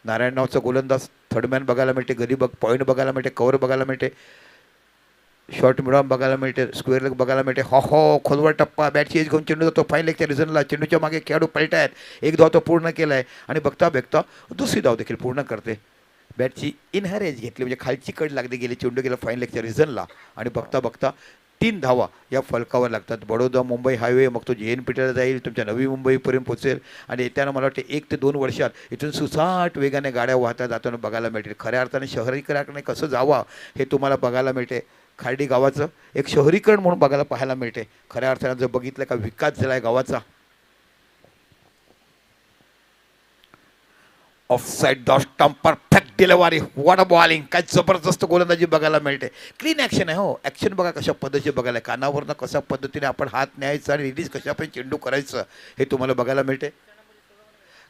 नारायण नावचा गोलंदाज थर्डमॅन बघायला मिळते, गदी पॉईंट बघायला मिळते, कव्हर बघायला मिळते, शॉर्ट मिडॉम बघायला मिळते, स्क्वेअर लेग बघायला मिळते. हो खोलवर टप्पा, बॅटची एज घेऊन चेंडू जातो फाईन लेगच्या रिझनला. चेंडूच्या मागे खेळाडू पलट आहेत. एक धाव तो पूर्ण केला आहे आणि बघता दुसरी धाव देखील पूर्ण करते. बॅटची इनहर एज घेतली म्हणजे खालची कड लागली गेली, चेंडू गेला फाईन लेगच्या रिझनला आणि बघता 3 धावा या फलकावर लागतात. बडोदा मुंबई हायवे मग तो JNPTला जाईल, तुमच्या नवी मुंबईपर्यंत पोहोचेल आणि येताना मला वाटते 1 ते 2 वर्षात इथून सुसाट वेगाने गाड्या वाहता जाताना बघायला मिळतील. खऱ्या अर्थाने शहरीकरणाकडे कसं जावं हे तुम्हाला बघायला मिळते. खार्डी गावाचं एक शहरीकरण म्हणून बघायला पाहायला मिळते. खऱ्या अर्थाने जर बघितलं का विकास झाला आहे गावाचा. Offside stump, perfect delivery, what a bowling. काय जबरदस्त गोलंदाजी बघायला मिळते. क्लीन ॲक्शन आहे. हो, ॲक्शन बघा कशा पद्धतीने बघायला, कानावरनं कशा पद्धतीने आपण हात न्यायचा आणि रिलीज कशा पण चेंडू करायचं हे तुम्हाला बघायला मिळते.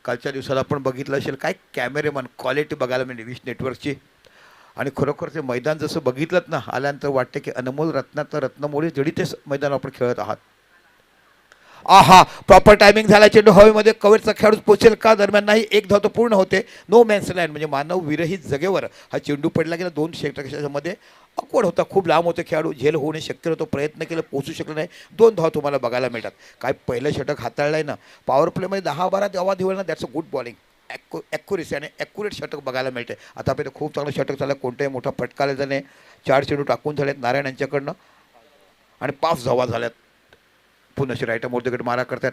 कालच्या दिवसाला आपण बघितलं असेल काय कॅमेरेमॅन क्वालिटी बघायला मिळते विश नेटवर्कची. आणि खरोखर ते मैदान जसं बघितलं ना आल्यानंतर वाटते की अनमोल रत्नात रत्नमोळी जडी ते मैदान आपण खेळत आहात. आहा, प्रॉपर टायमिंग झाला. चेंडू हवेमध्ये कव्हरचा खेळाडू पोचेल का, दरम्यान नाही. एक धाव तो पूर्ण होते. नो मॅन्स लँड म्हणजे मानव विरहित जागेवर हा चेंडू पडला गेला. 2 षटकामध्ये अकवर्ड होता, खूप लांब होते खेळाडू, झेल होणे शक्य होतं, प्रयत्न केलं पोचू शकलं नाही. 2 धाव तुम्हाला बघायला मिळतात. काय पहिलं षटक हाताळलं आहे ना, पॉवर प्लेमध्ये 10-12 धावा दिवळ ना, that's a good bowling. Accuracy आणि ॲक्युरेट षटक बघायला मिळते. आतापर्यंत खूप चांगलं षटक झालं, कोणत्याही मोठा फटका आलेला नाही. 4 चेंडू टाकून झालेत नारायण यांच्याकडनं आणि 5 धावा झाल्यात. पुन्हा राईट मोर्दकडे मारा करतात.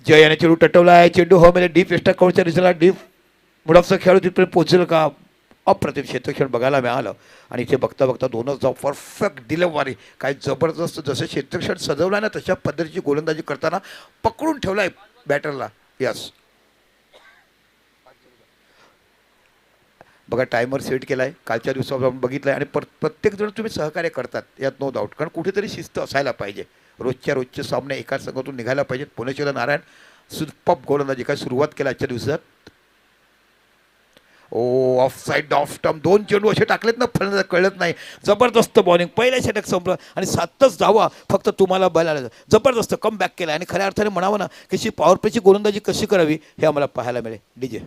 जय याने चेंडू टटवला आहे. चेंडू हवेमध्ये डीप एक्स्ट्रा कव्हरच्या रिझल्टला डीप मुडाचा खेळाडू तिथपर्यंत पोहोचेल का, अप्रतिम क्षेत्रक्षण बघायला मिळालं. आणि इथे बघता दोनच धाव, परफेक्ट डिलिव्हरी. काय जबरदस्त, जसं क्षेत्रक्षण सजवलं ना तशा पद्धतीची गोलंदाजी करताना पकडून ठेवला आहे बॅटरला. यस, बघा टायमर सेट केला आहे. कालच्या दिवसावर आपण बघितलं आहे आणि प्रत्येकजण तुम्ही सहकार्य करतात यात नो डाऊट, कारण कुठेतरी शिस्त असायला पाहिजे. रोजचे सामने एकाच संघातून निघायला पाहिजेत. पुणेश्वर नारायण सुपअप गोलंदाजी काय सुरुवात केला आजच्या दिवसात. ओ, ऑफ साईड ऑफ स्टंप, 2 चेंडू असे टाकलेत ना फलंदाज कळत नाही. जबरदस्त बॉलिंग, पहिल्या षटक संपलं आणि 7च धावा फक्त तुम्हाला बघायला. जबरदस्त कम बॅक केला आणि खऱ्या अर्थाने म्हणावं ना कशी पॉवर प्लेची गोलंदाजी कशी करावी हे आम्हाला पाहायला मिळेल. डीजे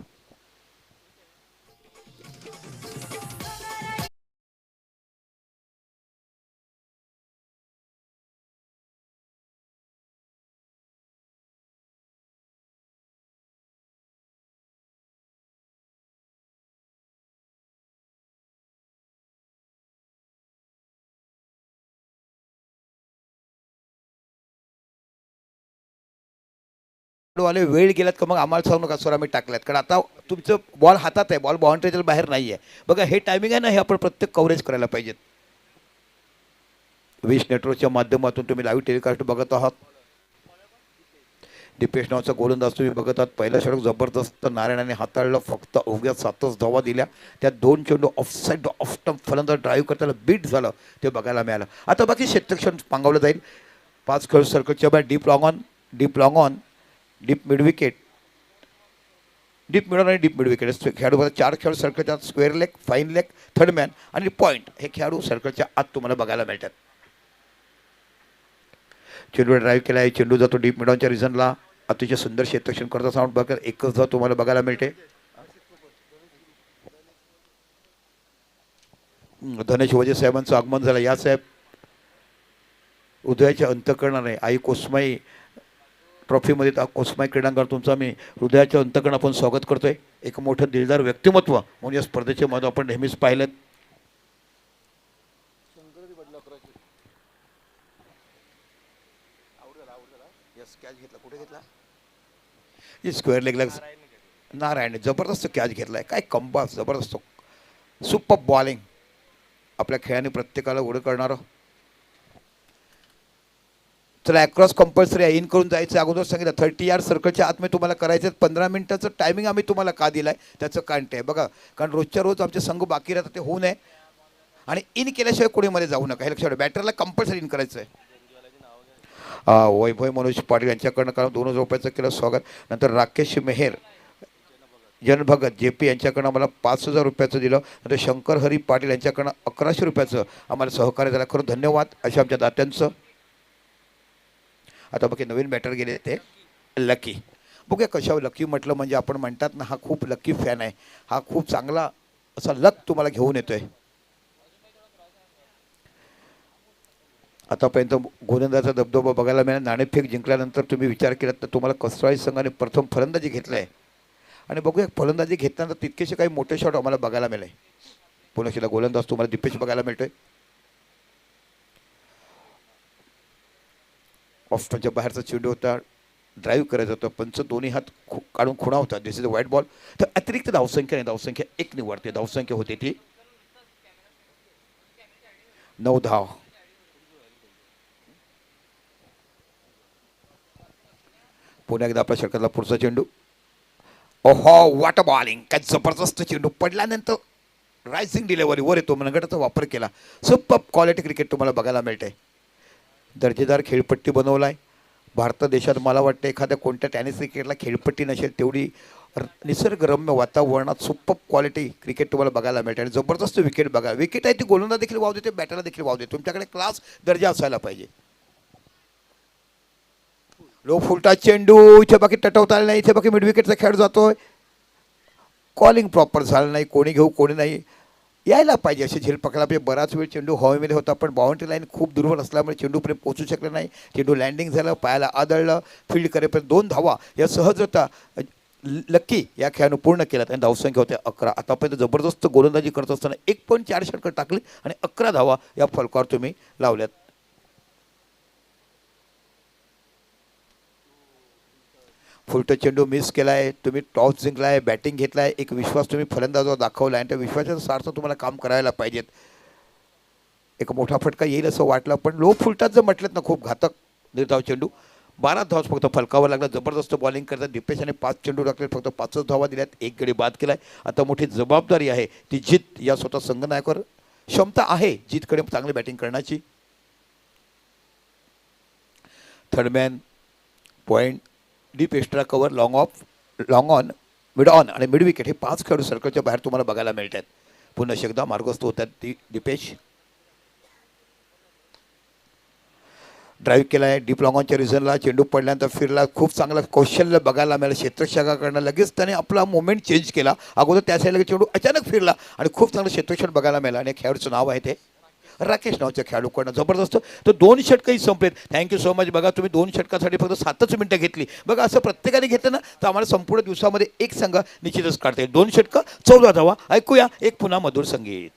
वाले वेळ गेलात का मग आम्हाला सांगू नका सर आम्ही टाकल्यात, कारण आता तुमचं बॉल हातात आहे, बॉल बाउंड्रीच्या बाहेर नाही आहे. बघा हे टायमिंग आहे ना, हे आपण प्रत्येक कव्हरेज करायला पाहिजेत. विश नेटवर्कच्या माध्यमातून तुम्ही लाईव्ह टेलिकास्ट बघत आहात. दीपेश नावाचा गोलंदाज तुम्ही बघत आहात. पहिला षटक जबरदस्त नारायणाने हाताळलं, फक्त अवघ्या 7च धावा दिल्या. त्या 2 चेंडू ऑफसाईड ऑफ स्टंप फलंदाज ड्राईव्ह करताना बीट झालं ते बघायला मिळालं. आता बाकी क्षेत्रक्षण पांगवलं जाईल. 5 खेळ सर्कलच्या बाहेर deep long on, deep mid wicket, deep mid-on आणि डीप मिड विकेट खेळाडू. 4 खेळाडू सर्कलच्या आत, square leg, fine leg, third man आणि पॉईंट हे खेळाडू सर्कलच्या आत तुम्हाला बघायला मिळतात. चेंडू ड्राईव्ह केला आहे. चेंडू जातो डीप मिडॉनच्या रिझनला. अतिशय सुंदर क्षेत्रक्षण करत साऊंड बघा, एकच धाव तुम्हाला बघायला मिळते. धनेश वजे साहेबांचं आगमन झालं. या साहेब हृदयाच्या अंतकरणाने आई कोसमाई ट्रॉफीमध्ये कोसमाई क्रीडांगण तुमचं आम्ही हृदयाच्या अंतकरण आपण स्वागत करतोय. एक मोठं दिलदार व्यक्तिमत्व म्हणून या स्पर्धेचे महत्त्व आपण नेहमीच पाहिलं. कॅच घेतला, कुठे घेतला, स्क्वेअर लेगला नारायण जबरदस्त कॅच घेतलाय. काय कंबास, जबरदस्त सुपर बॉलिंग. आपल्या खेळाने प्रत्येकाला उडं करणारं. चला अक्रॉस कंपल्सरी आहे, इन करून जायचं. अगोदर सांगितलं 30 यार्ड सर्कलच्या आतमध्ये तुम्हाला करायचं. 15 मिनिटाचं टायमिंग आम्ही तुम्हाला का दिलं आहे त्याचं कारण ते बघा, कारण रोजच्या रोज आमचे संघ बाकी राहतात, ते होऊ नये आणि इन केल्याशिवाय कोणी मध्ये जाऊ नका हे लक्षात. बॅटरला कंपल्सरी इन करायचं आहे. वैभव मनोज पाटील यांच्याकडनं कारण 2 रुपयाचं केलं स्वागत. नंतर राकेश मेहेर जनभगत JP यांच्याकडनं आम्हाला 5,000 रुपयाचं दिलं. नंतर शंकर हरी पाटील यांच्याकडनं 1100 रुपयाचं आम्हाला सहकार्य झालं. खरं धन्यवाद अशा आमच्या दात्यांचं. आता बाकी नवीन बॅटर गेले ते लकी. बघूया कशावर लकी म्हटलं म्हणजे आपण म्हणतात ना, हा खूप लकी फॅन आहे, हा खूप चांगला असा लक तुम्हाला घेऊन येतोय. आतापर्यंत गोलंदाजाचा दबदबा बघायला मिळाला. नाणेफेक जिंकल्यानंतर तुम्ही विचार केलात तर तुम्हाला कसराई संघाने प्रथम फलंदाजी घेतलं आहे आणि बघूया फलंदाजी घेतल्यानंतर तितकेसे काही मोठे शॉट आम्हाला बघायला मिळाले. पुन्हा गोलंदाज तुम्हाला दिपेश बघायला मिळतोय. ऑफच्या बाहेरचा चेंडू होता, ड्राईव्ह करायचा होता, पंच दोन्ही हात काढून खुणा होता. दिस इज अ व्हाईट बॉल. तर अतिरिक्त धावसंख्या नाही, धावसंख्या एक निवडते. धावसंख्या होते ती 9 धाव. पुन्हा एकदा आपल्या षटकातला पुढचा चेंडू. ओहो, वॉट बॉलिंग! काय जबरदस्त चेंडू पडल्यानंतर रायझिंग डिलेव्हरी वर येतो, मनगटाचा वापर केला. सुपर क्वालिटी क्रिकेट तुम्हाला बघायला मिळते. दर्जेदार खेळपट्टी बनवलाय. भारत देशात मला वाटतं एखाद्या कोणत्या टेनिस क्रिकेटला खेळपट्टी नसेल तेवढी निसर्गरम्य वातावरणात सुपर क्वालिटी क्रिकेट तुम्हाला बघायला मिळते. आणि जबरदस्त विकेट बघा. विकेट आहे ती गोलंदाज देखील वाव देते, बॅटरला देखील वाव देते. तुमच्याकडे क्लास दर्जा असायला पाहिजे. लो फुलटा चेंडू, इथे बाकी टटवता आला नाही, इथे बाकी मिड विकेटचा खेळ जातोय. कॉलिंग प्रॉपर झालं नाही, कोणी घेऊ कोणी नाही, यायला पाहिजे असे झेल पकडायला पाहिजे. बराच वेळ चेंडू हवेमध्ये होता पण बाउंड्री लाईन खूप दुर्बल असल्यामुळे चेंडूपर्यंत पोहोचू शकले नाही. चेंडू लँडिंग झालं, पायाला आदळलं, फील्ड करेपर्यंत 2 धावा या सहजता लक्की या खेळानं पूर्ण केल्यात आणि धावसंख्या होत्या 11. आतापर्यंत जबरदस्त गोलंदाजी करत असताना 1.4 षटकं टाकली आणि 11 धावा या फलकावर तुम्ही लावल्यात. फुलटं चेंडू मिस केला आहे, तुम्ही टॉस जिंकला आहे, बॅटिंग घेतला आहे, एक विश्वास तुम्ही फलंदाजावर दाखवला आहे आणि त्या विश्वासाचा सार्थ तुम्हाला काम करायला पाहिजेत. एक मोठा फटका येईल असं वाटलं पण लो फुलटात जर म्हटलं ना खूप घातक निर्धाव चेंडू. 12 धाव फक्त फलकावर लागला. जबरदस्त बॉलिंग करतात दिपेशाने. 5 चेंडू टाकले, फक्त 5च धावा दिल्यात, एक गडी बाद केलाय. आता मोठी जबाबदारी आहे ती जीत या स्वतः संघनायकावर. क्षमता आहे जीतकडे चांगली बॅटिंग करण्याची. Third man point, deep extra cover, long on, mid on आणि मिड विकेट हे 5 खेळाडू सर्कलच्या बाहेर तुम्हाला बघायला मिळतात. पुन्हा एकदा मार्गस्थ होतात ती दीपेश. ड्राईव्ह केला आहे डीप लॉंग ऑनच्या रिझनला. चेंडू पडल्यानंतर फिरला, खूप चांगला कौशल्य बघायला मिळालं क्षेत्ररक्षकाकडनं. लगेच त्याने आपला मोमेंट चेंज केला. अगोदर त्या साईडला चेंडू अचानक फिरला आणि खूप चांगलं क्षेत्ररक्षण बघायला मिळालं. आणि खेळाडूचं नाव आहे ते राकेश नावाच्या खेळाडूकडनं. जबरदस्त. तर 2 षटकंही संपलेत. Thank you so much. बघा तुम्ही 2 षटकासाठी फक्त 7च मिनटं घेतली. बघा असं प्रत्येकाने घेतलं ना तर आम्हाला संपूर्ण दिवसामध्ये एक संघ निश्चितच काढता येईल. 2 षटकं 14 धावा. ऐकूया एक पुन्हा मधुर संगीत.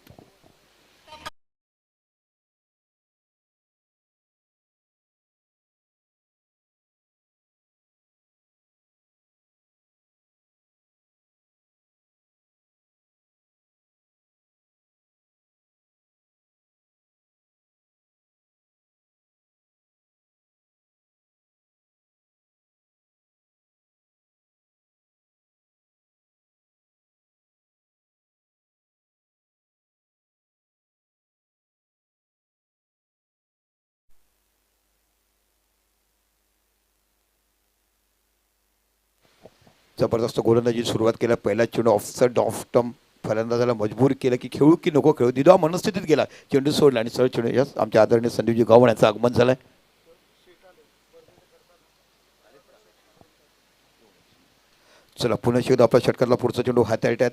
जबरदस्त गोलंदाजी सुरुवात केला. पहिला चेंडू ऑफसाइड ऑफ स्टंप, फलंदाजाला मजबूर केलं की खेळू की नको खेळू. दिदा मनस्थितीत गेला, चेंडू सोडला आणि सरळ चेंडू. यस, आमच्या आदरणीय संदीपजी गावण यांचं आगमन झालंय. चला पुन्हा शेवट आपल्या षटकातला पुढचा चेंडू हाताळतात.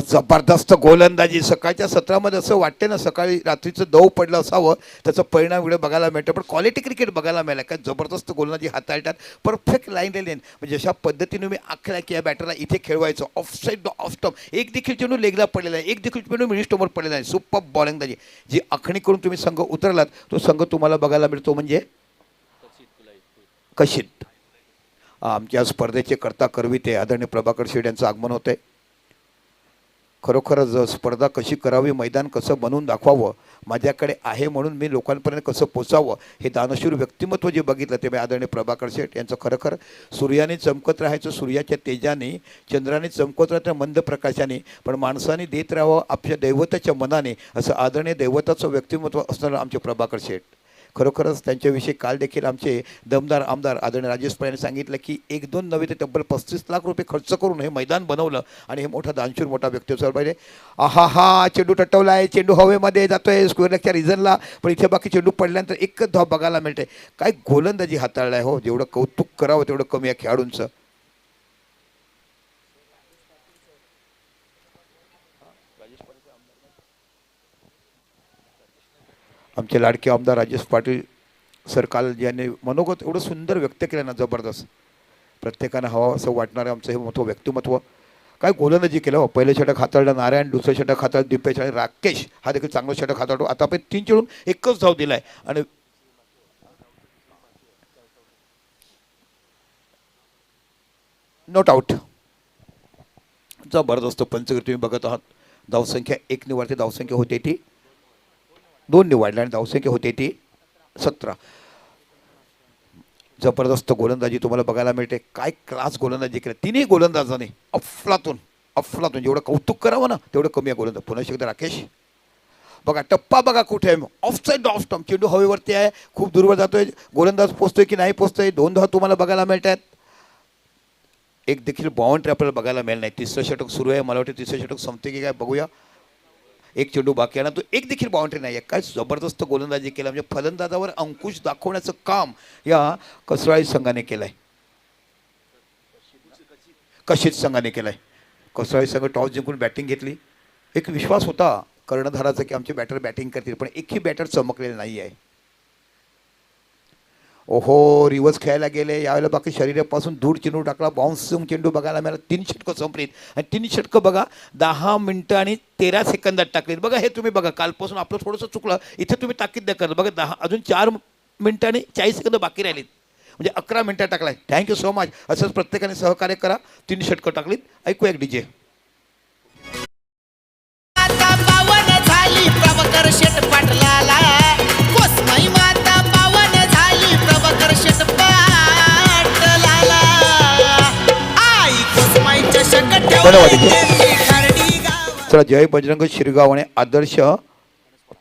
जबरदस्त गोलंदाजी. सकाळच्या सत्रामध्ये असं वाटते ना सकाळी रात्रीचं दव पडलं असावं, त्याचा परिणाम व्हिडिओ बघायला मिळतो. पण क्वालिटी क्रिकेट बघायला मिळालं. काय जबरदस्त गोलंदाजी हाताळतात. परफेक्ट लाईन लेन म्हणजे जशा पद्धतीने मी आखला की या बॅटरला इथे खेळवायचं. ऑफ साईड ऑफ स्टंप, एक देखील चेंडू लेगला पडलेला आहे, एक देखील चेंडू मिडी स्टोमवर पडलेला आहे. सुपर बॉलिंगदाजी जी आखणी करून तुम्ही संघ उतरलात तो संघ तुम्हाला बघायला मिळतो म्हणजे कशित. आमच्या स्पर्धेचे करता करविते आदरणीय प्रभाकर शेठ यांचं आगमन होतंय. खरोखरच स्पर्धा कशी करावी, मैदान कसं बनवून दाखवावं, माझ्याकडे आहे म्हणून मी लोकांपर्यंत कसं पोचावं, हे दानशूर व्यक्तिमत्व जे बघितलं ते मी आदरणीय प्रभाकर शेठ यांचं खरोखर. सूर्याने चमकत राहायचं सूर्याच्या तेजाने, चंद्राने चमकत राहायचं मंद प्रकाशाने, पण माणसाने देत राहावं आपल्या दैवताच्या मनाने, असं आदरणीय दैवताचं व्यक्तिमत्व असणारं आमचे प्रभाकर शेठ. खरोखरच त्यांच्याविषयी काल देखील आमचे दमदार आमदार आदरणीय राजेश पवार यांनी सांगितलं की 1-2 नव्हे तर तब्बल 35 लाख रुपये खर्च करून हे मैदान बनवलं आणि हे मोठा दानशूर मोठा व्यक्ती पाहिजे. हा चेंडू टटवला आहे, चेंडू हवेमध्ये जातोय स्क्वेअर लेगच्या रिझनला, पण इथे बाकी चेंडू पडल्यानंतर एकच धाव बघायला मिळते. काय गोलंदाजी हाताळलाय हो, जेवढं कौतुक करावं तेवढं कमी आहे खेळाडूंचं. आमचे लाडके आमदार राजेश पाटील सर काल ज्यांनी मनोगत एवढं सुंदर व्यक्त केलं ना, जबरदस्त. प्रत्येकानं हवं असं वाटणारं आमचं हे मोठं व्यक्तिमत्व. काय गोलंदाजी केलं हो. पहिलं षटक हाताळलं नारायण, दुसरं षटक हाताळलं दिपेश आणि राकेश हा देखील चांगलं षटक हाताळतो. आता आपण 3 चेंडून एकच धाव दिलाय आणि नॉट आउट. जबरदस्त पंचगती तुम्ही बघत आहात. धावसंख्या 1 निवडते, धावसंख्या होते ती 2 निवडल्या आणि धावसंख्या होते ती 17. जबरदस्त गोलंदाजी तुम्हाला बघायला मिळते. काय क्लास गोलंदाजी केलं तिन्ही गोलंदाजाने. अफलातून जेवढं कौतुक करावं ना तेवढं कमी आहे गोलंदाज. पुन्हा एकदा राकेश बघा, टप्पा बघा कुठे आहे, ऑफ साईड ऑफ स्टंप, चेंडू हवेवरती आहे, खूप दूरवर जातोय, गोलंदाज पोचतोय की नाही पोचतोय. 2 धावा तुम्हाला बघायला मिळतात. एक देखील बाउंड्री आपल्याला बघायला मिळेल नाही. तिसरं षटक सुरू आहे, मला वाटतं तिसरं षटक संपते की काय बघूया. एक चेंडू बाकी आहे ना, तो एक देखील बाउंड्री नाही आहे. काय जबरदस्त गोलंदाजी केला. म्हणजे फलंदाजावर अंकुश दाखवण्याचं काम या कसराळी संघाने केलं आहे, कशीत संघाने केलं आहे. कसराळी संघ टॉस जिंकून बॅटिंग घेतली. एक विश्वास होता कर्णधाराचा की आमचे बॅटर बॅटिंग करतील, पण एकही बॅटर चमकलेलं नाही आहे. ओहो, रिव्हर्स खेळायला गेले यावेळेला. बाकी शरीरापासून दूर चेंडू टाकला, बाउन्सिंग चेंडू बघायला मिळाला. 3 षटकं संपलीत आणि 3 षटकं बघा 10 मिनिटं आणि 13 सेकंदात टाकलीत. बघा हे तुम्ही बघा, कालपासून आपलं थोडंसं चुकलं, इथे तुम्ही ताकीद द्या करत बघा. अजून 4 मिनिटं आणि 40 सेकंद बाकी राहिलीत, म्हणजे 11 मिनिटं टाकलाय. Thank you so much. असंच प्रत्येकाने सहकार्य करा. 3 षटकं टाकलीत. ऐकूया एक डीजे. चला, जय बजरंग शिरगाव आणि आदर्श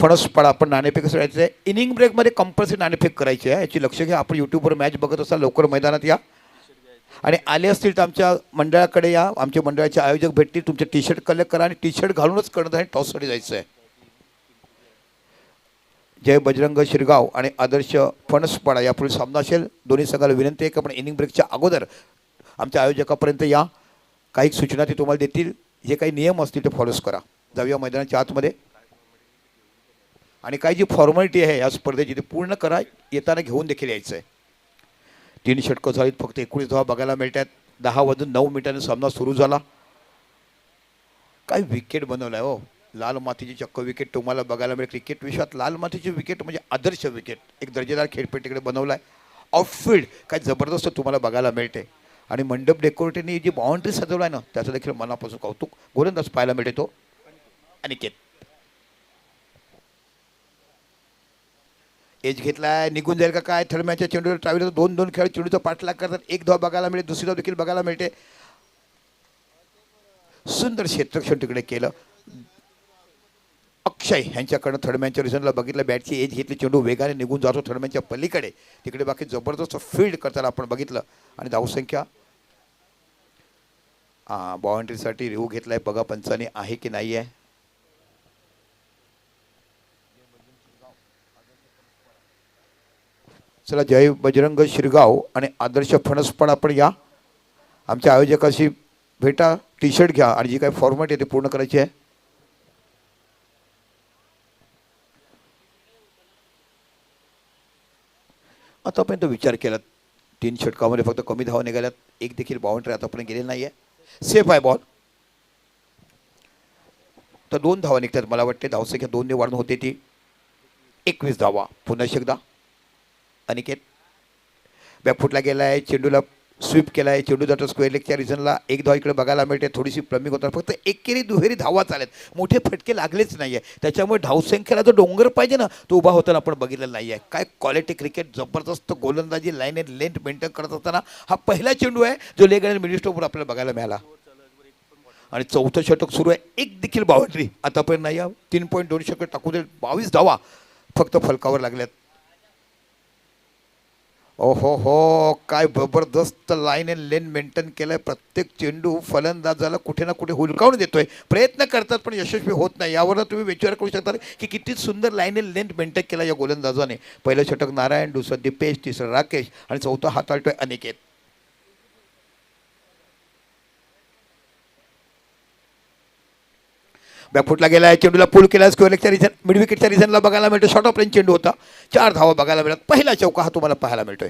फणसपाडा आपण नाणेफेक करायचं आहे. इनिंग ब्रेकमध्ये कंपल्सरी नाणेफेक करायची आहे, याची लक्ष घ्या. आपण यूट्यूबवर मॅच बघत असाल, लवकर मैदानात या आणि आले असतील तर आमच्या मंडळाकडे या. आमच्या मंडळाचे आयोजक भेटतील. तुमचे टी शर्ट कलेक्ट करा आणि टी शर्ट घालूनच करणं आहे, टॉससाठी जायचं आहे. जय बजरंग शिरगाव आणि आदर्श फणसपाडा यापुढे सामना असेल. दोन्ही संघाला विनंती आहे की आपण इनिंग ब्रेकच्या अगोदर आमच्या आयोजकापर्यंत या. काही सूचना ते तुम्हाला देतील, जे काही नियम असतील ते फॉलोच करा. जाऊया मैदानाच्या आतमध्ये आणि काही जी फॉर्मॅलिटी आहे या स्पर्धेची ते पूर्ण करा. येताना घेऊन देखील यायचं आहे. 3 षटकं झालीत, फक्त 19 धावा बघायला मिळतात. 10:09 सामना सुरू झाला. काय विकेट बनवलाय हो, लाल मातीची चक्क विकेट तुम्हाला बघायला मिळेल. क्रिकेट विश्वात लाल मातीची विकेट म्हणजे आदर्श विकेट. एक दर्जेदार खेळपट्टीकडे बनवलाय. ऑफफिल्ड काय जबरदस्त तुम्हाला बघायला मिळते. आणि मंडप डेकोरेटरनी जी बाउंड्री सजवला आहे ना, त्याचं देखील मनापासून कौतुक. गोलंदाज पाहायला मिळते तो अनिकेत. एज घेतलाय, निघून जाईल का काय. थर्ड मॅचच्या चेंडूवर ट्रॅव्हलर 2-2 खेळ चेंडूचा पाठलाग करतात. 1 धाव बघायला मिळते, दुसरी धाव देखील बघायला मिळते. सुंदर क्षेत्ररक्षण तिकडे केलं. अक्षय यांच्याकडनं थर्ड मॅचच्या रिझनला बघितलं, बॅटची एज घेतली, चेंडू वेगाने निघून जातो थर्ड मॅचच्या पलीकडे. तिकडे बाकी जबरदस्त फील्ड करताना आपण बघितलं. आणि धावसंख्या बाउंड्रीसाठी रिव्ह्यू घेतलाय, बघा पंचाने आहे की नाही आहे. चला, जय बजरंग शिरगाव आणि आदर्श फणसपाडा आपण या. आमच्या आयोजकाशी भेटा, टी शर्ट घ्या आणि जी काही फॉर्मॅट आहे ते पूर्ण करायची आहे. आतापर्यंत विचार केला 3 षटकामध्ये फक्त कमी धावा निघाल्यात, एक देखील बाउंड्री आतापर्यंत गेलेली नाही आहे. सेफ आहे बॉल. तर 2 धावा निघतात. मला वाटते धावसंख्या 2 ने वाढून होते ती 21 धावा. पुन्हा एकदा अनिकेत बॅकफुटला गेला आहे, चेंडूला स्वीप केला आहे, चेंडू जातो स्क्वेअर लेगच्या रिझनला. 1 धाव इकडे बघायला मिळते. थोडीशी प्लमिंग होतात, फक्त एकेरी दुहेरी धावा चालेत, मोठे फटके लागलेच नाही आहे. त्याच्यामुळे धावसंख्येला जो डोंगर पाहिजे ना तो उभा होताना आपण बघितलेला नाही आहे. काय क्वालिटी क्रिकेट, जबरदस्त गोलंदाजी, लाईन एंड लेंथ मेंटेन करत असताना हा पहिला चेंडू आहे जो लेग आणि मिडल स्टोपवर आपल्याला बघायला मिळाला. आणि 4थं षटक सुरू आहे, एक देखील बाउंड्री आतापर्यंत नाही आहे. 3.2 षटक टाकू दे, 22 धावा फक्त फलकावर लागल्यात. ओहो हो, काय जबरदस्त लाईन अँड लेन मेंटेन केलंय. प्रत्येक चेंडू फलंदाजाला कुठे ना कुठे हुलकावून देतोय. प्रयत्न करतात पण यशस्वी होत नाही. यावर तुम्ही विचार करू शकता की किती सुंदर लाईन अँड लेंथ मेंटेन केला या गोलंदाजाने. पहिलं षटक नारायण, दुसरं दीपेश, तिसरं राकेश आणि चौथं हाताळतोय अनिकेत. बॅकफुटला गेला, चेंडूला पुल केला. स्क्वेअरच्या रिझन मिड विकेटच्या रिझनला बघायला मिळतो. शॉर्ट ऑफ रेंज चेंडू होता. 4 धावा बघायला मिळत. पहिला चौका हा तुम्हाला पाहायला मिळतोय.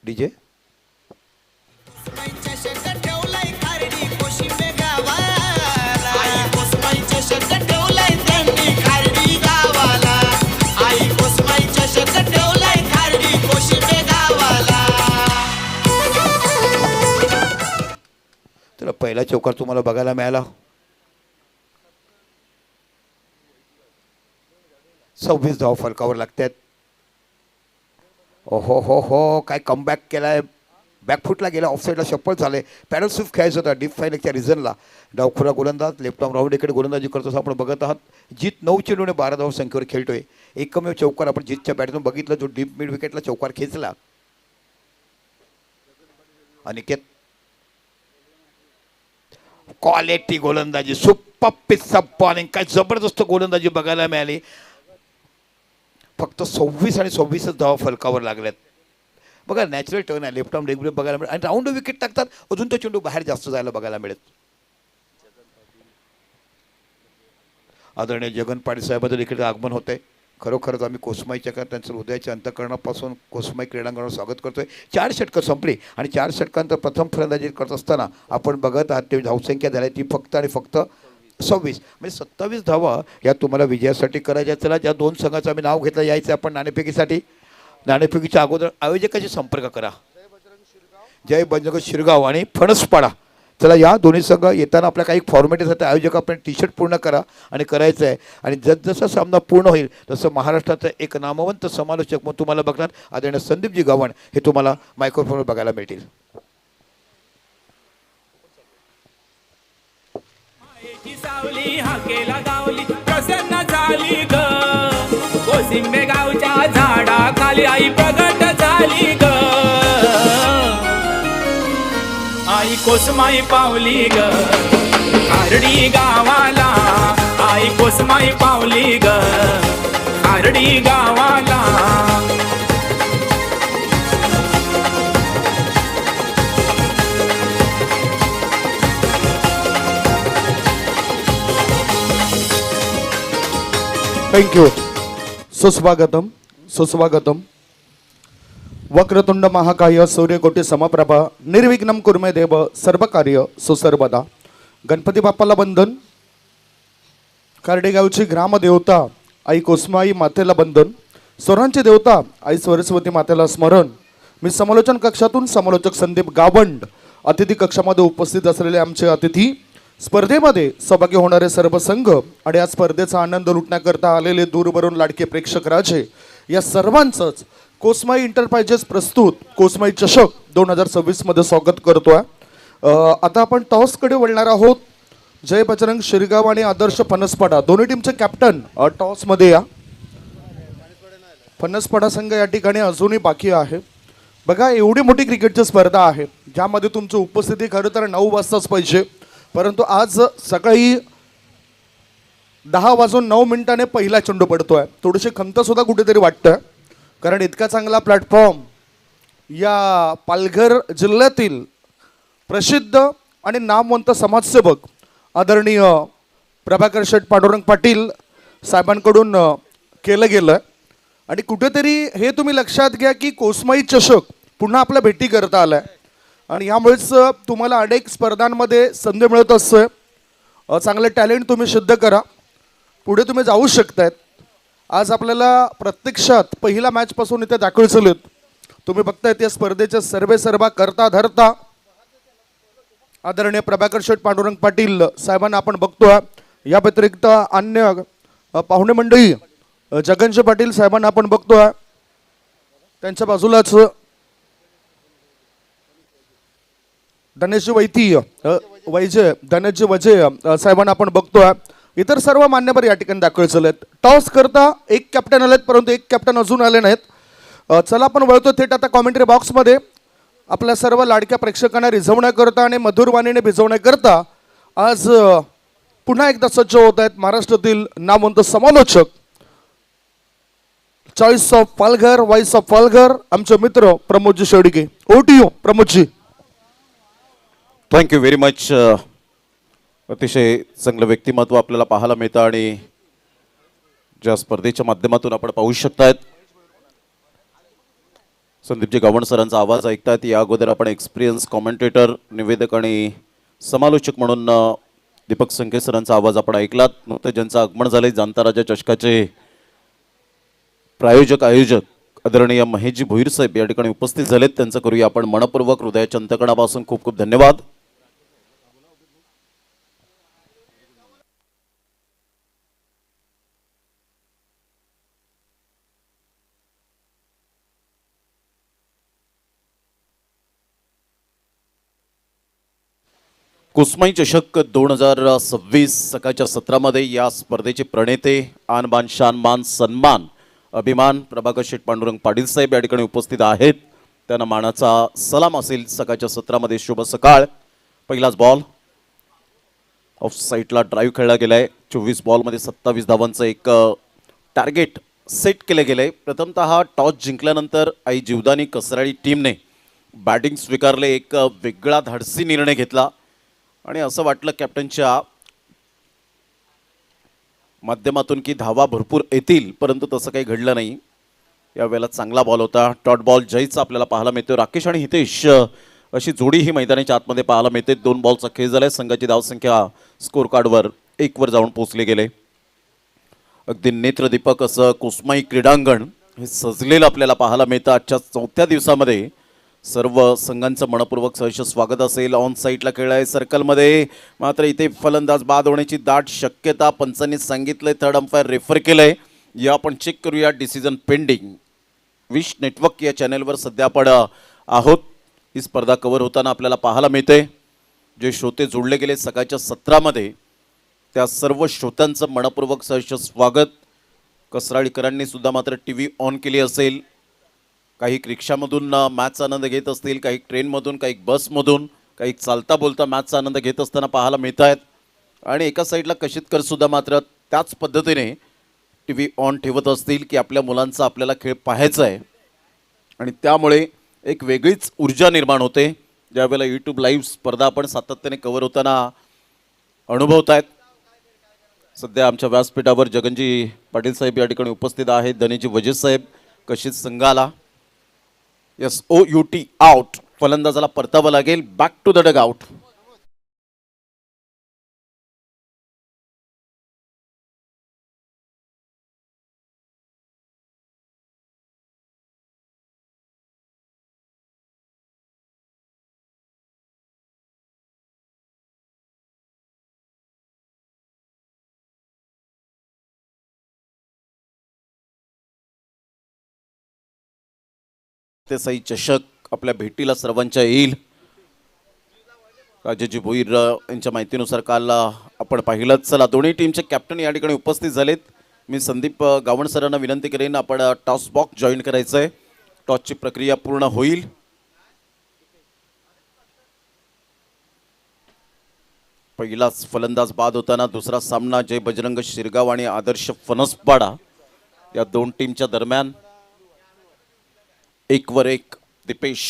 डीजे तर पहिला चौकार तुम्हाला बघायला मिळाला. 26 धावा फलकावर लागतात. ओहो हो हो, काय कमबॅक केलाय. बॅकफुटला गेला, ऑफसाईडला शप्पल झाले. पॅडल स्विफ्ट खेळायचं होता डीप फायनलच्या रिझनला. डावखुरा गोलंदाज लेफ्ट आर्म राऊंड इकडे गोलंदाजी करतो असं आपण बघत आहात. जीत 9 चेंडूने 12 धावा संख्येवर खेळतोय. एकमेव चौकार आपण जीतच्या बॅटमधून बघितलं, जो डीप मिड विकेटला चौकार खेचला. अनिकेत क्वालिटी गोलंदाजी, सुपर पिच ऑफ बॉलिंग, काय जबरदस्त गोलंदाजी बघायला मिळाली. फक्त 26 आणि 26 धावा फलकावर लागल्यात. बघा नॅचरल टर्न आहे, लेफ्ट आर्म लेग ब्रेक बघायला मिळेल आणि राऊंड विकेट टाकतात. अजून तो चेंडू बाहेर जास्त जायला बघायला मिळेल. आदरणीय जगन पाटील साहेबांचं इकडे आगमन होतंय. खरोखरच आम्ही कोसमाईच्या का त्यांचं हृदयाच्या अंतःकरणापासून कोसमाई क्रीडांगणावर स्वागत करतोय. 4 षटकं संपली आणि 4 षटकांतर प्रथम फलंदाजी करत असताना आपण बघत आहात ते धावसंख्या झाली ती फक्त आणि फक्त 26, म्हणजे 27 धावा या तुम्हाला विजयासाठी करायच्या. चला, ज्या 2 संघाचं आम्ही नाव घेतलं यायचं आपण नाणेफेकीसाठी. नाणेफेकीच्या अगोदर आयोजकाशी संपर्क करा. जय बजरंग शिरगाव आणि फणसपाडा. चला, या दोन्ही संघ येताना आपल्या काही फॉर्मॅटिस आहेत. आयोजक आपण टी शर्ट पूर्ण करा आणि करायचं आहे. आणि जसजसा सामना पूर्ण होईल तसं महाराष्ट्राचं एक नामवंत समालोचक मग तुम्हाला बघणार आदरणीय संदीपजी गव्हाण हे तुम्हाला मायक्रोफोनवर बघायला मिळतील. सावली हाकेला गावली प्रसन्न झाली ग. कोसिंबे गावच्या झाडाखाली आई प्रगट झाली ग. आई कोसमाई पावली ग खारडी गावाला. आई कोसमाई पावली ग खारडी गावाला. थँक्यू. सुस्वागतम सुस्वागतम. वक्रतुंड महाकाय सूर्यकोटी समप्रभा निर्विघ्नं कुर्मे देव सर्वकार्य सुसर्वदा. गणपती बाप्पाला बंधन. कार्डेगावची ग्रामदेवता आई कोसमाई मातेला बंधन. स्वरांची देवता आई सरस्वती मातेला स्मरण. मी समालोचन कक्षातून समालोचक संदीप गावंड. अतिथी कक्षामध्ये उपस्थित असलेले आमचे अतिथी, स्पर्धेमध्ये सहभागी होणारे सर्व संघ आणि या स्पर्धेचा आनंद लुटण्याकरता आलेले दूरवरून लाडके प्रेक्षक राजे, या सर्वांचंच कोसमाई इंटरप्राइजेस प्रस्तुत कोसमाई चषक 2026 मध्ये स्वागत करतोय. आता आपण टॉसकडे वळणार आहोत. जय बजरंग शिरगाव आणि आदर्श फणसपाडा दोन्ही टीमचे कॅप्टन टॉसमध्ये या. फणसपाडा संघ या ठिकाणी अजूनही बाकी आहे. बघा, एवढी मोठी क्रिकेटची स्पर्धा आहे ज्यामध्ये तुमची उपस्थिती खरं तर 9 वाजताच पाहिजे, परंतु आज सकाळी 10:09 पहिला चेंडू पडतोय. थोडीशी खंत सुद्धा कुठेतरी वाटतं, कारण इतका चांगला प्लॅटफॉर्म या पालघर जिल्ह्यातील प्रसिद्ध आणि नामवंत समाजसेवक आदरणीय प्रभाकर शेठ पांडुरंग पाटील साहेबांकडून केलं गेलं. आणि कुठेतरी हे तुम्ही लक्षात घ्या की कोसमाई चषक पुन्हा आपल्या भेटी करता आलाय आणि यामुळेच तुम्हाला अनेक स्पर्धांमध्ये संधी मिळत असते. चांगलं टॅलेंट तुम्ही सिद्ध करा, पुढे तुम्ही जाऊ शकतायत. आज आपल्याला प्रत्यक्षात पहिला मॅचपासून इथे दाखल झालेत. तुम्ही बघताय त्या स्पर्धेचे सर्वा करता धरता आदरणीय प्रभाकर शेठ पांडुरंग पाटील साहेबांना आपण बघतोय. या व्यतिरिक्त अन्य पाहुणे मंडळी जगनजी पाटील साहेबांना आपण बघतोय. त्यांच्या बाजूलाच धनेशजी वैती वैजे धनेशजी वजे साहेबांना आपण बघतोय. इतर सर्व मान्यवर या ठिकाणी दाखल झालेत. टॉस करता एक कॅप्टन आलेत, परंतु एक कॅप्टन अजून आले नाहीत. चला आपण वळतो थेट आता कॉमेंट्री बॉक्समध्ये. आपल्या सर्व लाडक्या प्रेक्षकांना रिझवण्याकरता आणि मधुरवाणीने भिजवण्याकरता आज पुन्हा एकदा सज्ज होत आहेत महाराष्ट्रातील नामवंत समालोचक, choice of Palghar, voice of Palghar, आमचे मित्र प्रमोदजी शेडगे. ओटीओ प्रमोदजी. Thank you very much. अतिशय चांगलं व्यक्तिमत्व आपल्याला पाहायला मिळतं आणि ज्या स्पर्धेच्या माध्यमातून आपण पाहू शकतायत संदीपजी गावण सरांचा आवाज ऐकतायत. या अगोदर आपण एक्सपिरियन्स कॉमेंटेटर, निवेदक आणि समालोचक म्हणून दीपक संके सरांचा आवाज आपण ऐकलात. नुकतं ज्यांचं आगमन झालंय जाणता राजा चषकाचे प्रायोजक आयोजक आदरणीय महेशजी भोईर साहेब या ठिकाणी उपस्थित झालेत. त्यांचं करूया आपण मनपूर्वक हृदयाच्या अंतकणापासून खूप खूप धन्यवाद. कुसमाई चषक 2026 सकाळच्या सत्रामध्ये या स्पर्धेचे प्रणेते, आन बान शान मान सन्मान अभिमान प्रभाकर शेठ पांडुरंग पाटील साहेब या ठिकाणी उपस्थित आहेत. त्यांना मानाचा सलाम असेल. सकाळच्या सत्रामध्ये शुभ सकाळ. पहिलाच बॉल ऑफ साईडला ड्राईव्ह खेळला गेलाय. 24 बॉलमध्ये 27 धावांचं एक टार्गेट सेट केलं गेलंय. प्रथमतः टॉस जिंकल्यानंतर आई जीवदानी कसराळी टीमने बॅटिंग स्वीकारले. एक वेगळा धाडसी निर्णय घेतला आणि असं वाटलं कॅप्टनच्या माध्यमातून की धावा भरपूर येतील, परंतु तसं काही घडलं नाही. यावेळेला चांगला बॉल होता. डॉट बॉल जयचा आपल्याला पाहायला मिळतो. राकेश आणि हितेश अशी जोडी ही मैदानाच्या आतमध्ये पाहायला मिळते. 2 बॉलचा खेळ झालाय. संघाची धावसंख्या स्कोर कार्डवर 1 वर जाऊन पोहोचले गेले. अगदी नेत्रदीपक असं कुसमाई क्रीडांगण हे सजलेलं आपल्याला पाहायला मिळतं. आजच्या 4थ्या दिवसामध्ये सर्व संघांचं मनपूर्वक सहर्ष स्वागत असेल. ऑन साईडला खेळ आहे सर्कलमध्ये, मात्र इथे फलंदाज बाद होण्याची दाट शक्यता पंचांनी सांगितलंय. थर्ड अंपायर रेफर केलंय. या आपण चेक करूया. Decision pending. विश नेटवर्क या चॅनलवर सध्या आपण आहोत. ही स्पर्धा कव्हर होताना आपल्याला पाहायला मिळते. जे श्रोते जोडले गेले सकाळच्या सत्रामध्ये त्या सर्व श्रोत्यांचं मनपूर्वक सहर्ष स्वागत. कसराळीकरांनी सुद्धा मात्र टी व्ही ऑन केली असेल. काही रिक्षामधून मॅचचा आनंद घेत असतील, काही ट्रेनमधून, काही बसमधून, काही चालता बोलता मॅचचा आनंद घेत असताना पाहायला मिळत आहेत. आणि एका साईडला कशितकर सुद्धा मात्र त्याच पद्धतीने टी व्ही ऑन ठेवत असतील की आपल्या मुलांचा आपल्याला खेळ पाहायचा आहे. आणि त्यामुळे एक वेगळीच ऊर्जा निर्माण होते. ज्यावेळेला यूट्यूब लाईव्ह स्पर्धा आपण सातत्याने कव्हर होताना अनुभवत आहेत. सध्या आमच्या व्यासपीठावर जगनजी पाटील साहेब या ठिकाणी उपस्थित आहेत. धनीजी वजीर साहेब. कशित संघाला SOUT आउट. फलंदाजाला परतावं लागेल. Back to the dugout. ते सई चषक आपल्या भेटीला सर्वांच्या येईल. राजाजी भोईर यांच्या माहितीनुसार काल आपण पाहिलं. चला, दोन्ही टीमचे कॅप्टन या ठिकाणी उपस्थित झालेत. मी संदीप गावण सरांना विनंती करेन आपण टॉस बॉक्स जॉईन करायचं आहे. टॉसची प्रक्रिया पूर्ण होईल. पहिलाच फलंदाज बाद होताना दुसरा सामना जय बजरंग शिरगाव आणि आदर्श फणसपाडा या दोन टीमच्या दरम्यान 1 वर 1. दीपेश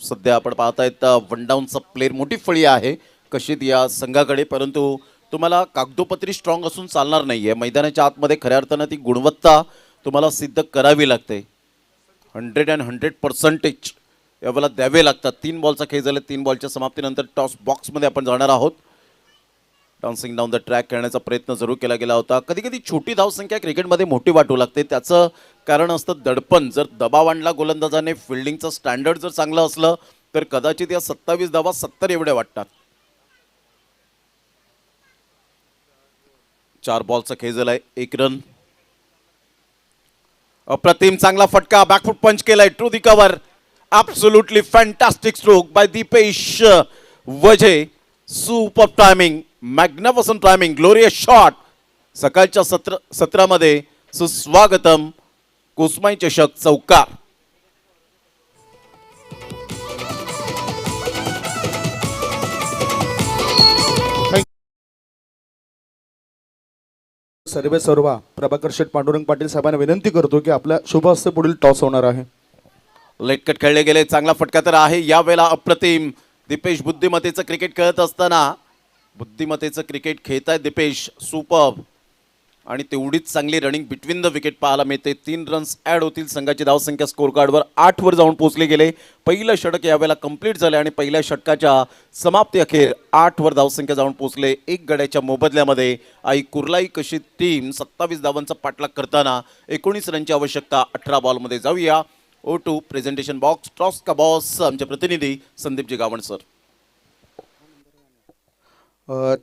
सध्या आपण पाहतायत वन डाऊनचा प्लेअर. मोठी फळी आहे कशीत या संघाकडे, परंतु तुम्हाला कागदोपत्री स्ट्रॉंग असून चालणार नाही आहे. मैदानाच्या आतमध्ये खऱ्या अर्थानं ती गुणवत्ता तुम्हाला सिद्ध करावी लागते. 100% यावेळेला द्यावे लागतात. 3 बॉलचा खेळ झाला. 3 बॉलच्या समाप्तीनंतर टॉस बॉक्समध्ये आपण जाणार आहोत. डान्सिंग डाऊन द ट्रॅक खेळण्याचा प्रयत्न जरूर केला गेला होता. कधी कधी छोटी धावसंख्या क्रिकेटमध्ये मोठी वाटू लागते. त्याचं कारण असतं दडपण. जर दबाव आणला गोलंदाजाने, फिल्डिंगचं स्टँडर्ड जर चांगलं असलं तर कदाचित या 27 धावा 70 एवढ्या वाटतात. 4 बॉलचा खेळ झालाय. 1 रन. अप्रतिम चांगला फटका. बॅकफुट पंच केलाय. To the cover. Absolutely fantastic stroke by Dipesh Waje. Super timing, magnificent timing, glorious shot. सकाळच्या सत्रामध्ये सुस्वागतम कुसमाई चषक चौकार. सर्वा प्रभाकर शेठ पांडुरंग पाटील साहेबांना विनंती करतो की आपल्या शुभ हस्ते पुढील टॉस होणार आहे. लेटकट खेळले गेले, चांगला फटका तर आहे यावेळेला. अप्रतिम दीपेश बुद्धिमत्तेचं क्रिकेट खेळत असताना बुद्धिमत्तेचं क्रिकेट खेळताय दीपेश, सुपर्ब. आणि तेवढीच चांगली रनिंग बिटवीन द विकेट पाहायला मिळते. 3 रन्स ॲड होतील. संघाची धावसंख्या स्कोर कार्डवर 8 वर जाऊन पोहोचले गेले. पहिलं षटक यावेळेला कंप्लीट झालं आणि पहिल्या षटकाच्या समाप्ती अखेर 8 वर धावसंख्या जाऊन पोहोचले. 1 गड्याच्या मोबदल्यामध्ये आई कुर्लाई कशी टीम 27 धावांचा पाठलाग करताना 19 रनची आवश्यकता 18 बॉलमध्ये. जाऊया O2 प्रेझेंटेशन बॉक्स. टॉस का बॉस आमचे प्रतिनिधी Sandeepji Gavan sir.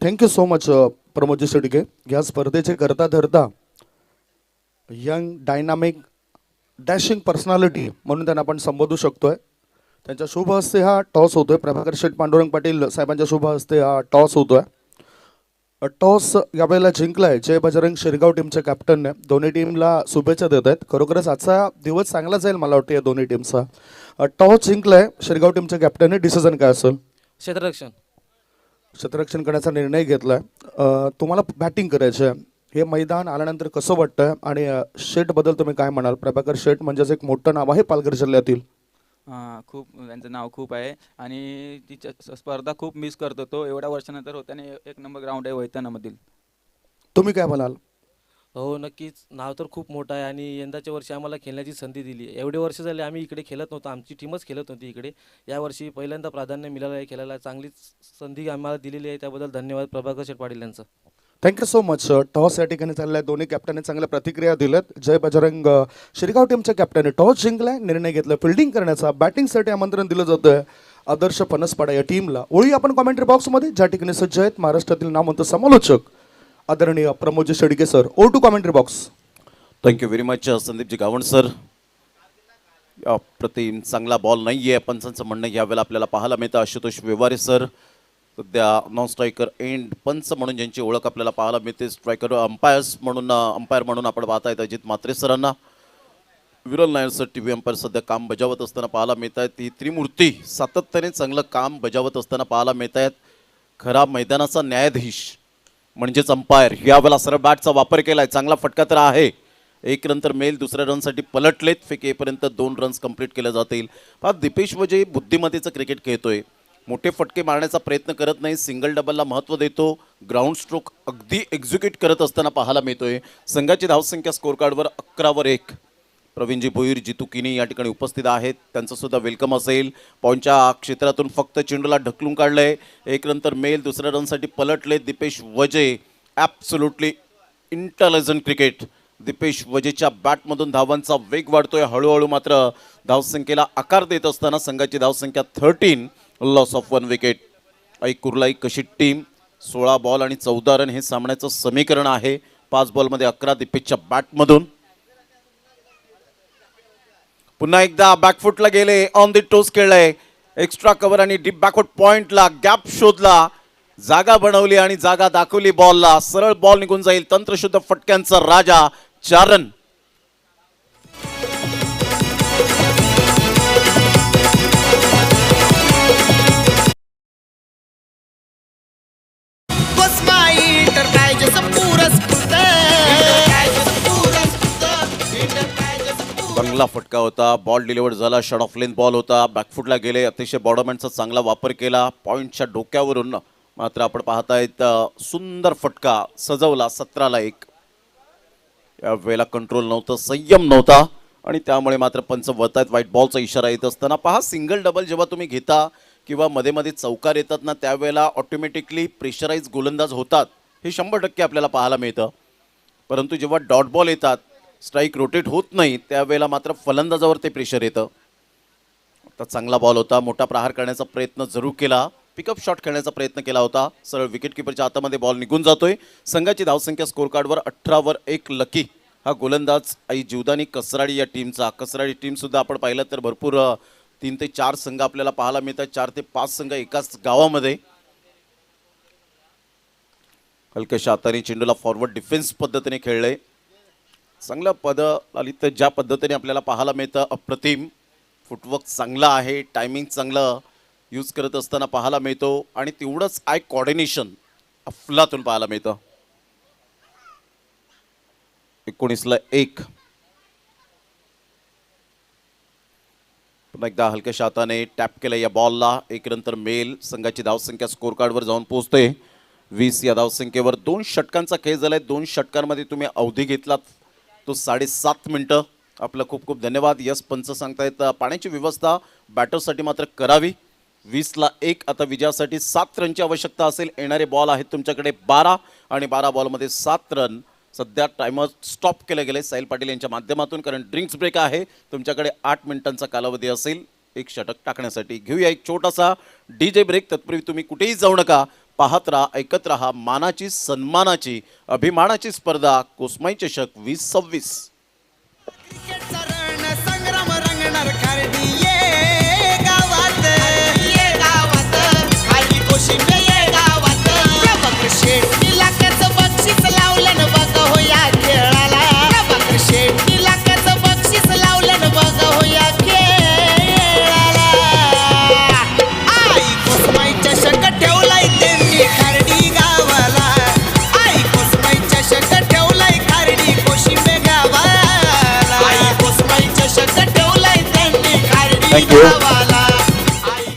Thank you so much Pramod ji Shedge. या स्पर्धेचे करता धरता यंग डायनामिक डॅशिंग पर्सनॅलिटी म्हणून त्यांना आपण संबोधू शकतोय. त्यांच्या शुभ हस्ते हा टॉस होतोय. प्रभाकर शेठ पांडुरंग पाटील साहेबांच्या शुभ हस्ते हा टॉस होतोय. टॉस यावेळेला जिंकलाय जय बजरंग शिरगाव टीमच्या कॅप्टनने. दोन्ही टीमला शुभेच्छा देत आहेत. खरोखरच आजचा दिवस चांगला जाईल मला वाटतं या दोन्ही टीमचा. टॉस जिंकलाय शिरगाव टीमच्या कॅप्टनने. डिसिजन काय असेल? क्षेत्ररक्षण करण्याचा निर्णय घेतलाय. तुम्हाला बॅटिंग करायचं आहे. हे मैदान आल्यानंतर कसं वाटतंय आणि शेठबद्दल तुम्ही काय म्हणाल? प्रभाकर शेठ म्हणजेच एक मोठं नाव आहे पालघर जिल्ह्यातील. खूप त्यांचं नाव खूप आहे आणि ती स्पर्धा खूप मिस करतो तो. एवढ्या वर्षानंतर होत्याने एक नंबर ग्राउंड आहे वैतनामधील. तुम्ही काय म्हणाल? हो नक्कीच, नाव तर खूप मोठं आहे आणि यंदाच्या वर्षी आम्हाला खेळण्याची संधी दिली. एवढे वर्ष झाले आम्ही इकडे खेळत नव्हतो, आमची टीमच खेळत होती इकडे. यावर्षी पहिल्यांदा प्राधान्य मिळालं आहे खेळायला. चांगलीच संधी आम्हाला दिलेली आहे, त्याबद्दल धन्यवाद प्रभाकर शेठ पाटील यांचं. Thank you so much. टॉस या ठिकाणी चाललाय. दोन्ही कॅप्टनने चांगल्या प्रतिक्रिया दिल्यात. जय बजरंग शिरगाव टीमच्या कॅप्टनने टॉस जिंकलाय, निर्णय घेतला फिल्डिंग करण्याचा. बॅटिंगसाठी आमंत्रण दिलं जातं आदर्श फणसपाडा या टीमला. ओळी आपण कॉमेंट्री बॉक्समध्ये ज्या ठिकाणी सज्ज आहेत महाराष्ट्रातील नामवंत समालोचक आदरणीय Pramodji Shedge sir. O2 commentary box. Thank you very much Sandeepji Gavan sir. अप्रतिम चांगला बॉल नाही आहे पंचांचं म्हणणं यावेळेला आपल्याला पाहायला मिळतं. आशुतोष व्यवहारे सर सध्या नॉन स्ट्रायकर एंड पंच म्हणून ज्यांची ओळख आपल्याला पाहायला मिळते. स्ट्रायकर अंपायर म्हणून आपण पाहता येत अजित म्हात्रे सरांना. विरल नायर सर TV अंपायर सध्या काम बजावत असताना पाहायला मिळत आहेत. ही त्रिमूर्ती सातत्याने चांगलं काम बजावत असताना पाहायला मिळत आहेत. खरा मैदानाचा न्यायाधीश म्हणजेच अंपायर यावेळेला सरळ बॅटचा वापर केलाय. चांगला फटका तर आहे. 1 रन तर मेल. दुसऱ्या रनसाठी पलटलेत. फेक येईपर्यंत 2 रन्स कंप्लीट केले जातील. हा दीपेश वजे बुद्धिमत्तेचं क्रिकेट खेळतोय. मोठे फटके मारण्याचा प्रयत्न करत नाही. सिंगल डबलला महत्त्व देतो. ग्राउंड स्ट्रोक अगदी एक्झिक्यूट करत असताना पाहायला मिळतोय. संघाची धावसंख्या स्कोर कार्डवर 11 वर 1. प्रवीणजी भोईर, जितू किनी या ठिकाणी उपस्थित आहेत. त्यांचं सुद्धा वेलकम असेल. पॉईंटच्या क्षेत्रातून फक्त चेंडूला ढकलून काढलंय. 1 रन तर मेल. दुसऱ्या रनसाठी पलटले Dipesh Waje. Absolutely intelligent cricket. Dipesh वजेच्या बॅटमधून धावांचा वेग वाढतोय. हळूहळू मात्र धावसंख्येला आकार देत असताना संघाची धावसंख्या 13. Loss of 1 wicket. आई कुर्लाई कशी टीम 16 बॉल आणि 14 रन हे सामन्याचं समीकरण आहे. 5 बॉलमध्ये 11 दीपेशच्या बॅटमधून. पुन्हा एकदा बॅकफुटला गेले. ऑन दी टोस खेळलंय. एक्स्ट्रा कव्हर आणि डीप बॅकवर्ड पॉइंटला गॅप शोधला. जागा बनवली आणि जागा दाखवली बॉलला. सरळ बॉल निघून जाईल. तंत्रशुद्ध फटक्यांचा राजा. 4 रन. चांगला फटका होता. बॉल डिलिव्हर झाला. शॉट ऑफ लेंथ बॉल होता. बॅकफुटला गेले. अतिशय बॉर्डरमॅनचा चांगला वापर केला. पॉईंटच्या डोक्यावरून मात्र आपण पाहतायत सुंदर फटका सजवला. 17 ला 1. यावेळेला कंट्रोल नव्हतं, संयम नव्हता आणि त्यामुळे मात्र पंच वळतायत. व्हाईट बॉलचा इशारा येत असताना पहा. सिंगल डबल जेव्हा तुम्ही घेता किंवा मध्ये मध्ये चौकार येतात ना, त्यावेळेला ऑटोमॅटिकली प्रेशराईज गोलंदाज होतात. हे 100% आपल्याला पाहायला मिळतं. परंतु जेव्हा डॉट बॉल येतात, स्ट्राईक रोटेट होत नाही, त्यावेळेला मात्र फलंदाजावर ते प्रेशर येतं. आता चांगला बॉल होता. मोठा प्रहार करण्याचा प्रयत्न जरूर केला. पिकअप शॉट खेळण्याचा प्रयत्न केला होता. सरळ विकेट किपरच्या हातामध्ये बॉल निघून जातोय. संघाची धावसंख्या स्कोर कार्डवर 18 वर 1. लकी हा गोलंदाज आई जीवदानी कसराडी या टीमचा. कसराडी टीम सुद्धा आपण पाहिलं तर भरपूर 3 ते 4 संघ आपल्याला पाहायला मिळतात. 4 ते 5 संघ एकाच गावामध्ये. हलक्याशा हाताने चेंडूला फॉरवर्ड डिफेन्स पद्धतीने खेळले. चांगलं पद आली तर ज्या पद्धतीने आपल्याला पाहायला मिळतं अप्रतिम. फुटवर्क चांगलं आहे, टायमिंग चांगलं यूज करत असताना पाहायला मिळतो आणि तेवढंच आय कोऑर्डिनेशन अफलातून पाहायला मिळतं. 19-1. पुन्हा एकदा हलक्याशा हाताने टॅप केलं या बॉलला. एक नंतर मेल संघाची धावसंख्या स्कोर कार्डवर जाऊन पोहोचते 20 या धावसंख्येवर. 2 षटकांचा खेळ झालाय. 2 षटकांमध्ये तुम्ही अवधी घेतलात तो 7.5 मिनिटं. आपलं खूप खूप धन्यवाद. यस पंच सांगतायत पाण्याची व्यवस्था बॅटरसाठी मात्र करावी. 20-1. आता विजयासाठी 7 रनची आवश्यकता असेल. येणारे बॉल आहेत तुमच्याकडे 12 आणि 12 बॉलमध्ये 7 रन. सध्या टायमर स्टॉप केले गेले साहिल पाटील यांच्या माध्यमातून, कारण ड्रिंक्स ब्रेक आहे. तुमच्याकडे 8 मिनिटांचा कालावधी असेल एक षटक टाकण्यासाठी. घेऊया एक छोटासा DJ ब्रेक. तत्पूर्वी तुम्ही कुठेही जाऊ नका. पाहत राहा, ऐकत राहा. मानाची, सन्मानाची, अभिमानाची स्पर्धा कोसमाई चषक 2026. क्रिकेटचा रण संग्राम रंगणार खारडी ये गावात, ये गावात खाली कोशिंबे ये गावात. प्रभाकर शेट्टी लाखाचं बक्षीस लावलं न बघ हो या खेळाला. प्रभाकर शेट्टी लाखाचं बक्षीस लावलं न बघ हो या खेळाला. आई कोसमाई चषक ठेवलाय त्यांनी खारडी गावाला. आई कोसमाई चषक ठेवलाय खारडी कोशिंबे गावाला. आई कोसमाई चषक ठेवलाय त्यांनी खारडी Thank you. गावाला. आई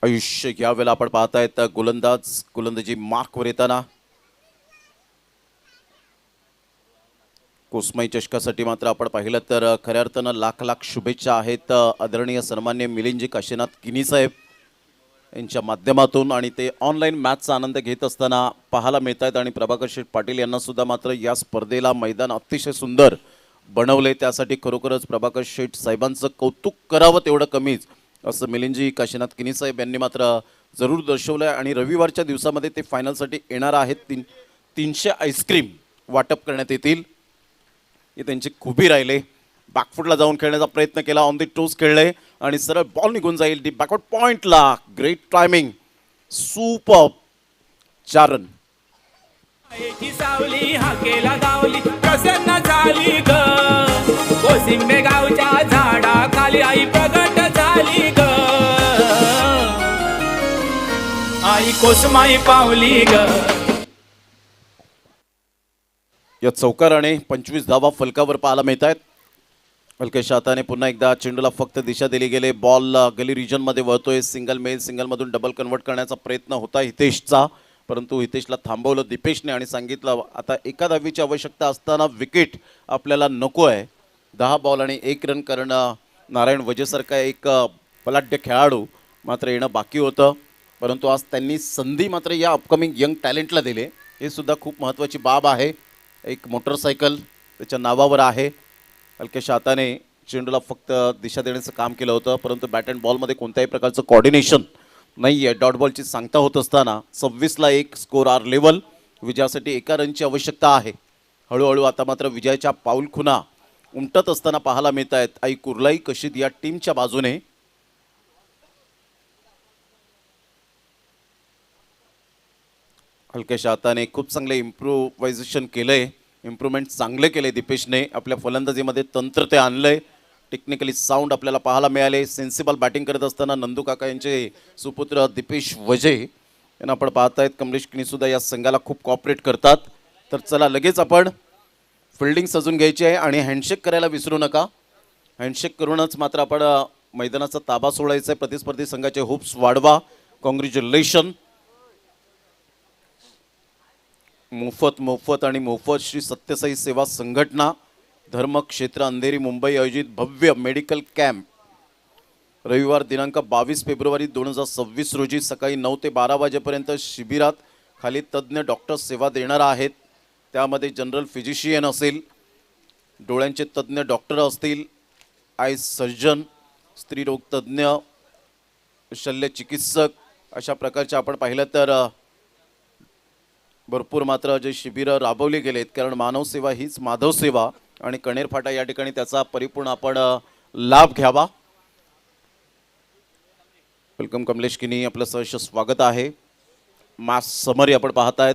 आयुष्य यावेळेला आपण पाहतायत गोलंदाजी मार्कवर येताना. कोसमाई चषकासाठी मात्र आपण पाहिलं तर खऱ्या अर्थानं लाख लाख शुभेच्छा आहेत आदरणीय सन्मान्य मिलिंदजी काशीनाथ किनी साहेब यांच्या माध्यमातून. आणि ते ऑनलाईन मॅचचा आनंद घेत असताना पाहायला मिळत आहेत. आणि प्रभाकर शेठ पाटील यांना सुद्धा मात्र या स्पर्धेला मैदान अतिशय सुंदर बनवले. त्यासाठी खरोखरच प्रभाकर शेठ साहेबांचं कौतुक करावं तेवढं कमीच असं मिलिंदजी काशीनाथ किनी साहेब यांनी मात्र जरूर दर्शवलं आहे. आणि रविवारच्या दिवसामध्ये ते फायनलसाठी येणार आहेत. 300 आईस्क्रीम वाटप करण्यात येतील. हे त्यांची खूबी राहिले. बॅकफुटला जाऊन खेळण्याचा प्रयत्न केला. ऑन दी टोस खेळले आणि सरळ बॉल निघून जाईल डी बॅकवर्ड पॉइंटला. Great timing, super. 4 रन. एकी सावली हाकेला गावली प्रसन्न झाली ग. कोसिंबे गावच्या झाडाखाली आई प्रगट झाली ग. आई कोसमाई पावली ग. या चौकाराने 25 धावा फलकावर पाहायला मिळत आहेत. हलक्याशा हाताने पुन्हा एकदा चेंडूला फक्त दिशा दिली गेले. बॉल गली रिजनमध्ये वळतोय. सिंगल मेल सिंगलमधून डबल कन्वर्ट करण्याचा प्रयत्न होता हितेशचा, परंतु हितेशला थांबवलं दीपेशने आणि सांगितलं आता एका धावीची आवश्यकता असताना विकेट आपल्याला नको आहे. 10 बॉल आणि 1 रन करणं नारायण वजेसारखा एक बलाढ्य खेळाडू मात्र येणं बाकी होतं. परंतु आज त्यांनी संधी मात्र या अपकमिंग यंग टॅलेंटला दिले. हे सुद्धा खूप महत्त्वाची बाब आहे. एक मोटरसायकल त्याच्या नावावर आहे. हलक्याशा हाताने चेंडूला फक्त दिशा देण्याचं काम केलं होतं, परंतु बॅट अँड बॉलमध्ये कोणत्याही प्रकारचं कोऑर्डिनेशन नाही आहे. डॉट बॉलची सांगता होत असताना 26-1 स्कोर आर लेवल. विजयासाठी 1 रनची आवश्यकता आहे. हळूहळू आता मात्र विजयाच्या पाऊलखुणा उमटत असताना पाहायला मिळत आहेत. आई कुर्लाई कशीद या टीमच्या बाजूने. हलक्याशा हाताने खूप चांगले इम्प्रोव्हायझेशन केलंय. इम्प्रूव्हमेंट चांगले केले दीपेशने. आपल्या फलंदाजीमध्ये तंत्र ते आणलंय. टेक्निकली साऊंड आपल्याला पाहायला मिळाले. सेन्सिबल बॅटिंग करत असताना नंदू काका यांचे सुपुत्र दीपेश वजे यांना आपण पाहतायत. कमलेश किनी सुद्धा या संघाला खूप कॉपरेट करतात. तर चला लगेच आपण फिल्डिंग सजून घ्यायची आहे आणि हँडशेक करायला विसरू नका. हँडशेक करूनच मात्र आपण मैदानाचा ताबा सोडायचा आहे. प्रतिस्पर्धी संघाचे होप्स वाढवा. कॉंग्रॅच्युलेशन. मोफत आणि मोफत श्री सत्यसाई सेवा संघटना धर्मक्षेत्र अंधेरी मुंबई आयोजित भव्य मेडिकल कॅम्प रविवार दिनांक 22 फेब्रुवारी 2026 रोजी सकाळी 9 ते 12 वाजेपर्यंत शिबिरात खाली तज्ज्ञ डॉक्टर सेवा देणार आहेत. त्यामध्ये जनरल फिजिशियन असेल, डोळ्यांचे तज्ज्ञ डॉक्टर असतील, आय सर्जन, स्त्रीरोग तज्ज्ञ, शल्य चिकित्सक अशा प्रकारचे आपण पाहिलं तर भरपूर मात्र जे शिबिरं राबवली गेलेत. कारण मानव सेवा हीच माधव सेवा आणि कणेर फाटा या ठिकाणी त्याचा परिपूर्ण आपण लाभ घ्यावा. वेलकम कमलेश किनी, आपलं सहर्ष स्वागत आहे. मास समरी आपण पाहताय.